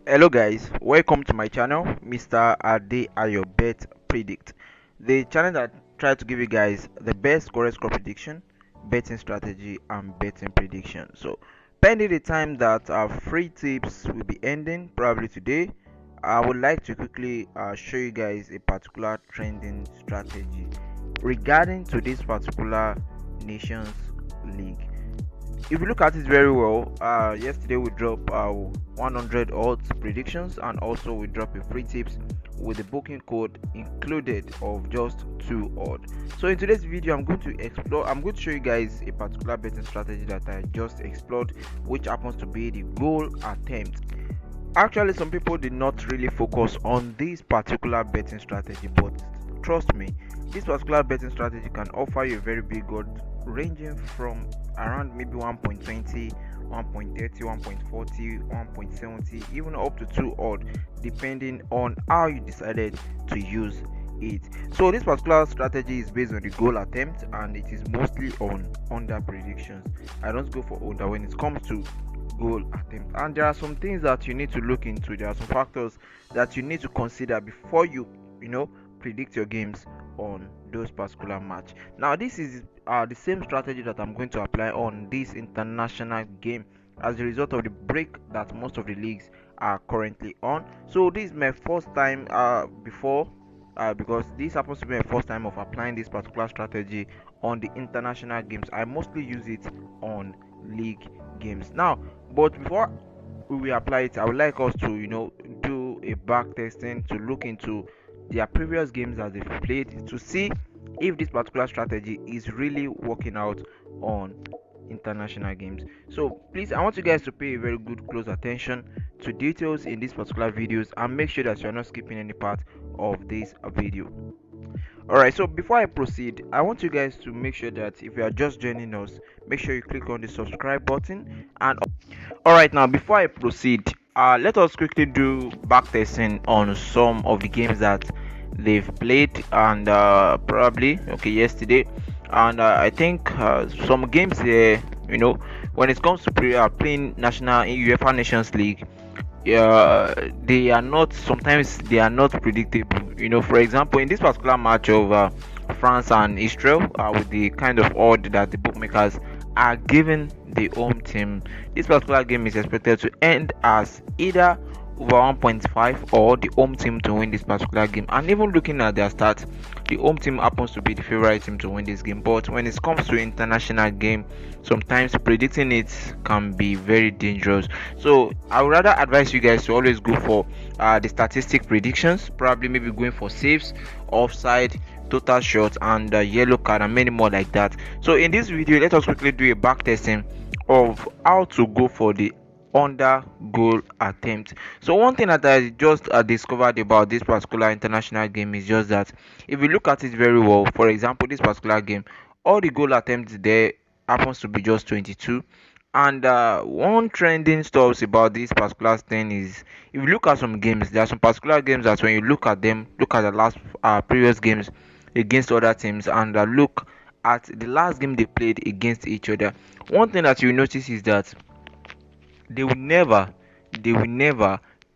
Hello guys, welcome to my channel, Mr. Ade Ayo Bet Predict, the channel that try to give you guys the best correct score prediction, betting strategy and betting prediction. So pending the time that our free tips will be ending probably today, I would like to quickly show you guys a particular trending strategy regarding to this particular nations league. If you look at it very well, yesterday we dropped 100 odds predictions, and also we dropped a free tips with the booking code included of just 2 odd. So in today's video I'm going to show you guys a particular betting strategy that I just explored, which happens to be the goal attempt. Actually, some people did not really focus on this particular betting strategy, but trust me, this particular betting strategy can offer you a very big odds ranging from around maybe 1.20, 1.30, 1.40, 1.70, even up to 2 odd, depending on how you decided to use it. So this particular strategy is based on the goal attempt, and it is mostly on under predictions. I don't go for under when it comes to goal attempt, and there are some things that you need to look into. There are some factors that you need to consider before you predict your games on those particular match. Now this is the same strategy that I'm going to apply on this international game as a result of the break that most of the leagues are currently on. So this is my first time because this happens to be my first time of applying this particular strategy on the international games. I mostly use it on league games now, but before we apply it, I would like us to do a back testing to look into their previous games that they've played to see if this particular strategy is really working out on international games. So please, I want you guys to pay a very good close attention to details in these particular videos and make sure that you're not skipping any part of this video. Alright, so before I proceed, I want you guys to make sure that if you are just joining us, make sure you click on the subscribe button. And alright, now before I proceed, let us quickly do backtesting on some of the games that they've played, and probably yesterday, and I think some games there, when it comes to playing national UEFA Nations League, they are not, sometimes they are not predictable. For example, in this particular match of France and Israel, with the kind of odd that the bookmakers are giving the home team, this particular game is expected to end as either over 1.5 or the home team to win this particular game. And even looking at their stats, the home team happens to be the favorite team to win this game. But when it comes to international game, sometimes predicting it can be very dangerous. So I would rather advise you guys to always go for the statistic predictions, probably maybe going for saves, offside, total shots, and yellow card, and many more like that. So in this video, let us quickly do a back testing of how to go for the under goal attempt. So one thing that I just discovered about this particular international game is just that if you look at it very well, for example, this particular game, all the goal attempts there happens to be just 22. And one trending stuff about this particular thing is, if you look at some games, there are some particular games that when you look at them, look at the last previous games against other teams, and look at the last game they played against each other, one thing that you notice is that they will never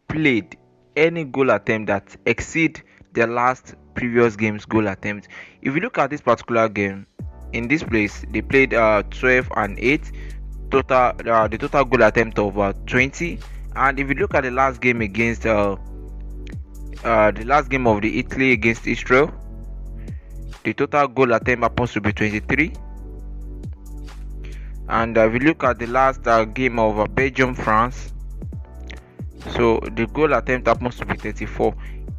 played any goal attempt that exceed their last previous game's goal attempt. If you look at this particular game, in this place they played 12 and 8 total, the total goal attempt of 20. And if you look at the last game against the last game of the Italy against Israel, the total goal attempt happens to be 23. And if you look at the last game of Belgium France, so the goal attempt happens to be 34.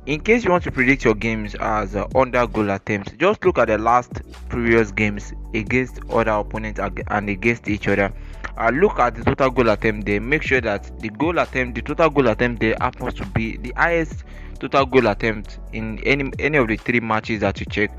In case you want to predict your games as under goal attempts, just look at the last previous games against other opponents and against each other. Look at the total goal attempt there. Make sure that the total goal attempt there happens to be the highest total goal attempt in any of the 3 matches that you check,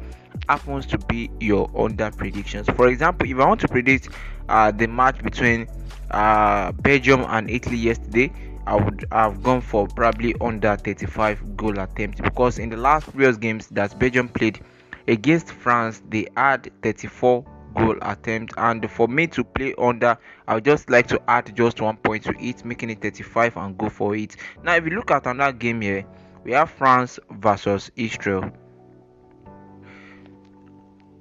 happens to be your under predictions. For example, if I want to predict the match between Belgium and Italy yesterday, I would have gone for probably under 35 goal attempts, because in the last previous games that Belgium played against France, they had 34 goal attempt, and for me to play under, I would just like to add just 1 point to it, making it 35, and go for it. Now if you look at another game here, we have France versus Israel.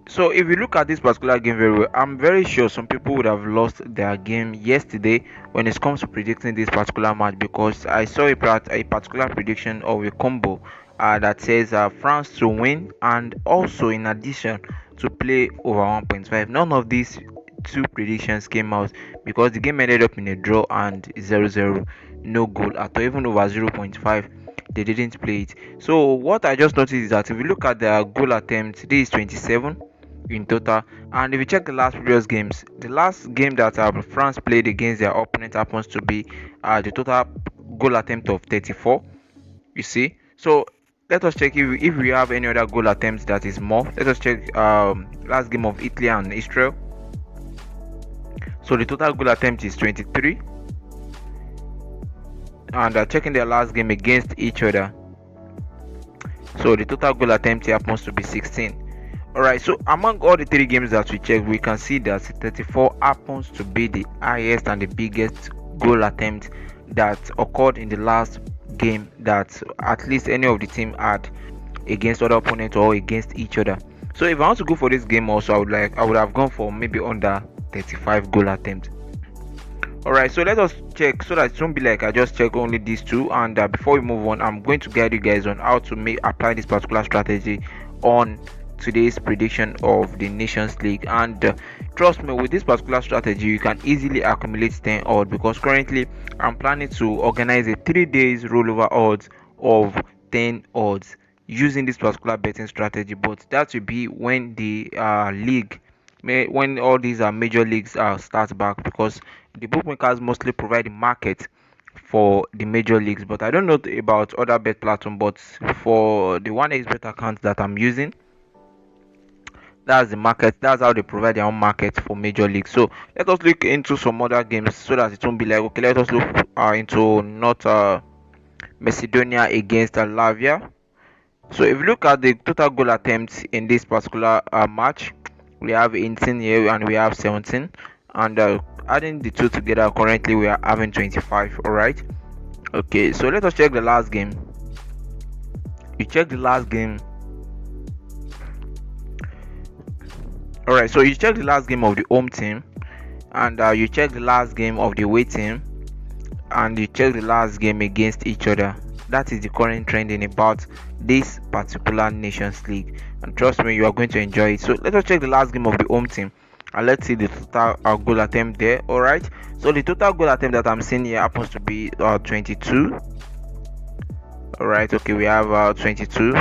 So if you look at this particular game very well, I'm very sure some people would have lost their game yesterday when it comes to predicting this particular match, because I saw a particular prediction of a combo that says France to win, and also in addition to play over 1.5. None of these two predictions came out, because the game ended up in a draw and 0-0, no goal at all. Even over 0.5, they didn't play it. So what I just noticed is that if you look at their goal attempt, this is 27 in total, and if you check the last previous games, the last game that France played against their opponent happens to be the total goal attempt of 34. You see, so let us check if we have any other goal attempts that is more. Let us check last game of Italy and Israel. So the total goal attempt is 23, and checking their last game against each other, so the total goal attempt happens to be 16. Alright, so among all the three games that we checked, we can see that 34 happens to be the highest and the biggest goal attempt that occurred in the last game that at least any of the team had against other opponents or against each other. So if I want to go for this game also, I would have gone for maybe under 35 goal attempt. Alright, so let us check so that it won't be like I just check only these two, and before we move on, I'm going to guide you guys on how to apply this particular strategy on today's prediction of the Nations League. And trust me, with this particular strategy you can easily accumulate 10 odds, because currently I'm planning to organize a 3 days rollover odds of 10 odds using this particular betting strategy. But that will be when the when all these major leagues start back, because the bookmakers mostly provide the market for the major leagues. But I don't know about other bet platform, but for the 1xbet account that I'm using, that's the market. That's how they provide their own market for major leagues. So let us look into some other games so that it won't be like, okay, let us look into North Macedonia against Latvia. So if you look at the total goal attempts in this particular match, we have 18 here and we have 17, and adding the two together, currently we are having 25. All right, okay, so let us check the last game. You check the last game. All right, so you check the last game of the home team, and you check the last game of the away team, and you check the last game against each other. That is the current trending about this particular Nations League, and trust me, you are going to enjoy it. So let us check the last game of the home team, and let's see the total goal attempt there. All right, so the total goal attempt that I'm seeing here happens to be 22. All right, okay, we have 22.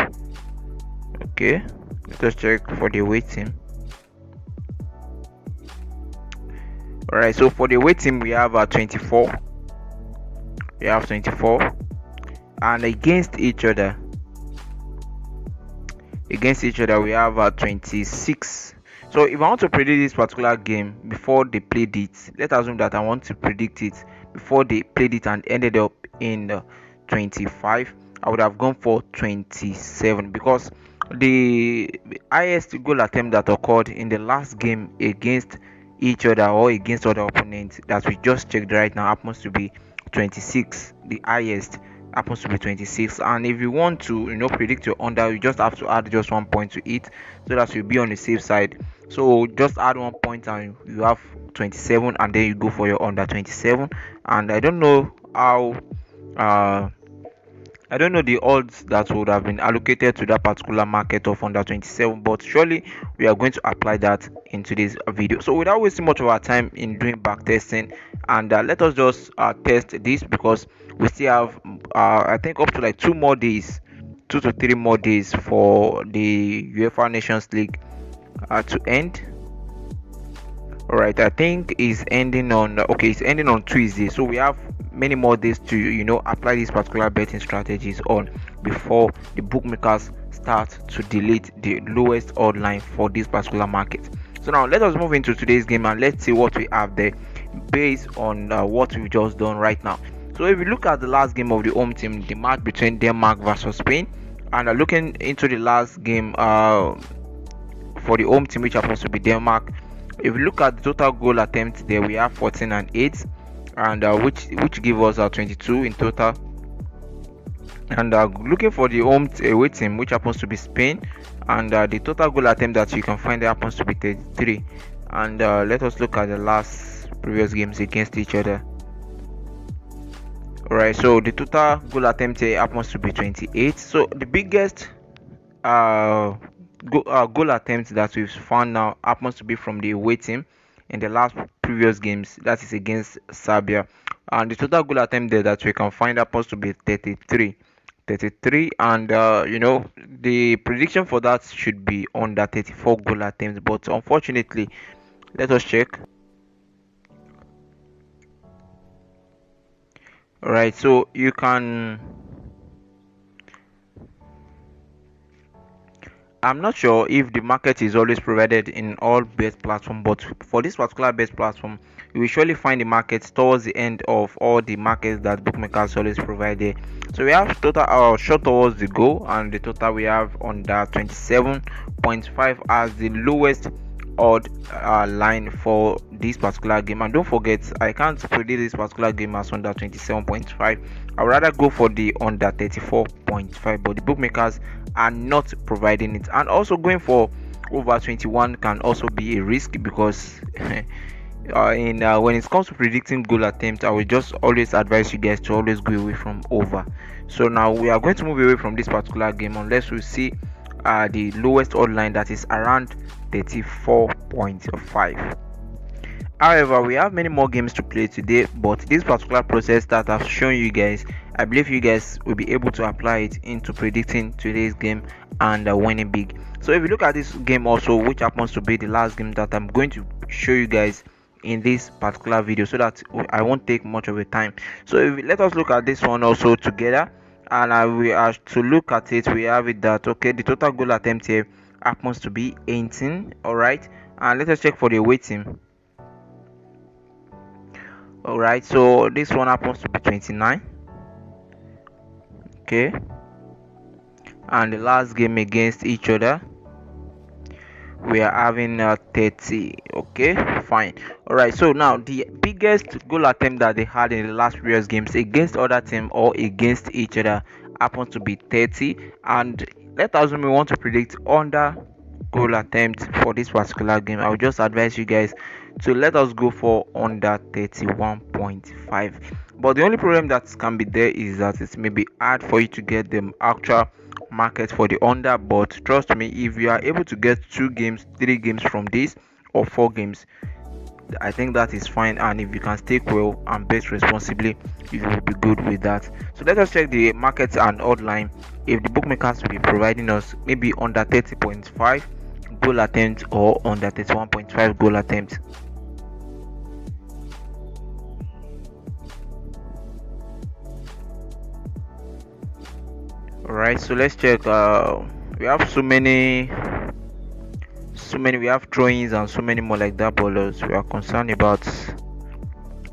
Okay, let us check for the away team. Alright, so for the away team we have 24. We have 24, and against each other we have 26. So if I want to predict this particular game before they played it, let's assume that I want to predict it before they played it and ended up in 25, I would have gone for 27, because the highest goal attempt that occurred in the last game against each other or against other opponents that we just checked right now happens to be 26. The highest happens to be 26, and if you want to predict your under, you just have to add just 1 point to it, so that you'll be on the safe side. So just add 1 point and you have 27, and then you go for your under 27. And I don't know how I don't know the odds that would have been allocated to that particular market of under 27, but surely we are going to apply that in today's video. So without wasting much of our time in doing back testing, and let us just test this, because we still have I think up to like 2 to 3 more days for the UEFA Nations League to end. Alright, I think it's ending on Tuesday, so we have many more days to apply these particular betting strategies on before the bookmakers start to delete the lowest odd line for this particular market. So now let us move into today's game and let's see what we have there based on what we've just done right now. So if you look at the last game of the home team, the match between Denmark versus Spain, and looking into the last game for the home team, which happens to be Denmark, If you look at the total goal attempts there, we have 14 and 8, and which give us 22 in total. And looking for the home away team, which happens to be Spain, and the total goal attempt that you can find there happens to be 33. And let us look at the last previous games against each other. Alright, so the total goal attempt here happens to be 28. So the biggest goal attempt that we've found now happens to be from the away team in the last previous games, that is against Serbia. And the total goal attempt there that we can find happens to be 33. And the prediction for that should be under 34 goal attempts, but unfortunately, let us check. Alright, so you can, I'm not sure if the market is always provided in all bet platform, but for this particular bet platform, you will surely find the market towards the end of all the markets that bookmakers always provide there. So we have total short towards the goal, and the total we have under 27.5 as the lowest odd line for this particular game. And don't forget, I can't predict this particular game as under 27.5. I would rather go for the under 34.5, but the bookmakers are not providing it. And also going for over 21 can also be a risk, because when it comes to predicting goal attempt, I will just always advise you guys to always go away from over. So now we are going to move away from this particular game unless we see the lowest odd line, that is around 34.5. However, we have many more games to play today, but this particular process that I've shown you guys, I believe you guys will be able to apply it into predicting today's game and winning big. So if you look at this game also, which happens to be the last game that I'm going to show you guys in this particular video, so that I won't take much of your time. So let us look at this one also together, and we are to look at it. We have it that okay, the total goal attempt here happens to be 18. All right, and let us check for the away team. All right, so this one happens to be 29. Okay, and the last game against each other, we are having 30. Okay, fine. All right, so now the biggest goal attempt that they had in the last previous games against other team or against each other happens to be 30. And let us assume we want to predict under goal attempt for this particular game. I would just advise you guys to let us go for under 31.5. But the only problem that can be there is that it may be hard for you to get the actual market for the under. But trust me, if you are able to get 2 games, 3 games from this, or 4 games, I think that is fine. And if you can stake well and bet responsibly, you will be good with that. So let us check the markets and odd line. If the bookmakers will be providing us maybe under 30.5 goal attempt or under 31.5 goal attempt. Alright, so let's check. We have so many, we have throw-ins and so many more like that ballers. We are concerned about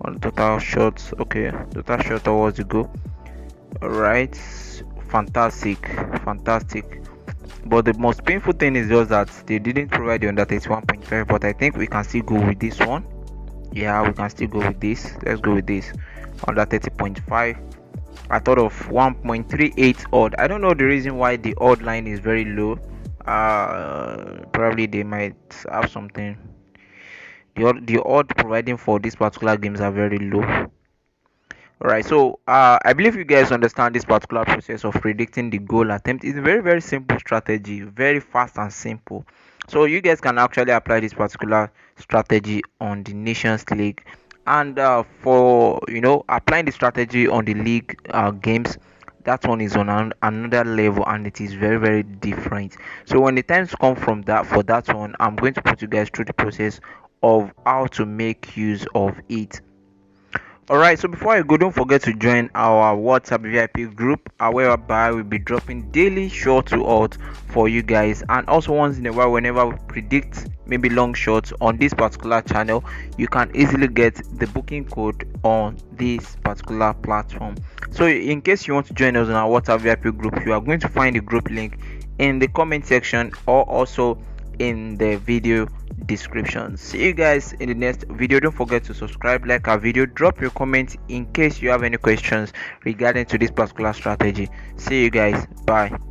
on total shots. Okay, total shot towards the goal. Alright, fantastic. But the most painful thing is just that they didn't provide the under 31.5, but I think we can still go with this one. Yeah, we can still go with this. Let's go with this under 30.5. I thought of 1.38 odd. I don't know the reason why the odd line is very low. Probably they might have something. The odd providing for these particular games are very low. Alright, so I believe you guys understand this particular process of predicting the goal attempt. It's a very, very simple strategy, very fast and simple. So you guys can actually apply this particular strategy on the Nations League, and for applying the strategy on the league games, that one is on another level, and it is very, very different. So when the times come from that, for that one, I'm going to put you guys through the process of how to make use of it. Alright, so before I go, don't forget to join our WhatsApp VIP group, whereby we'll be dropping daily short to out for you guys, and also once in a while, whenever we predict maybe long shots on this particular channel, you can easily get the booking code on this particular platform. So in case you want to join us on our WhatsApp VIP group, you are going to find the group link in the comment section, or also in the video description. See you guys in the next video. Don't forget to subscribe, like our video, drop your comments in case you have any questions regarding to this particular strategy. See you guys. Bye.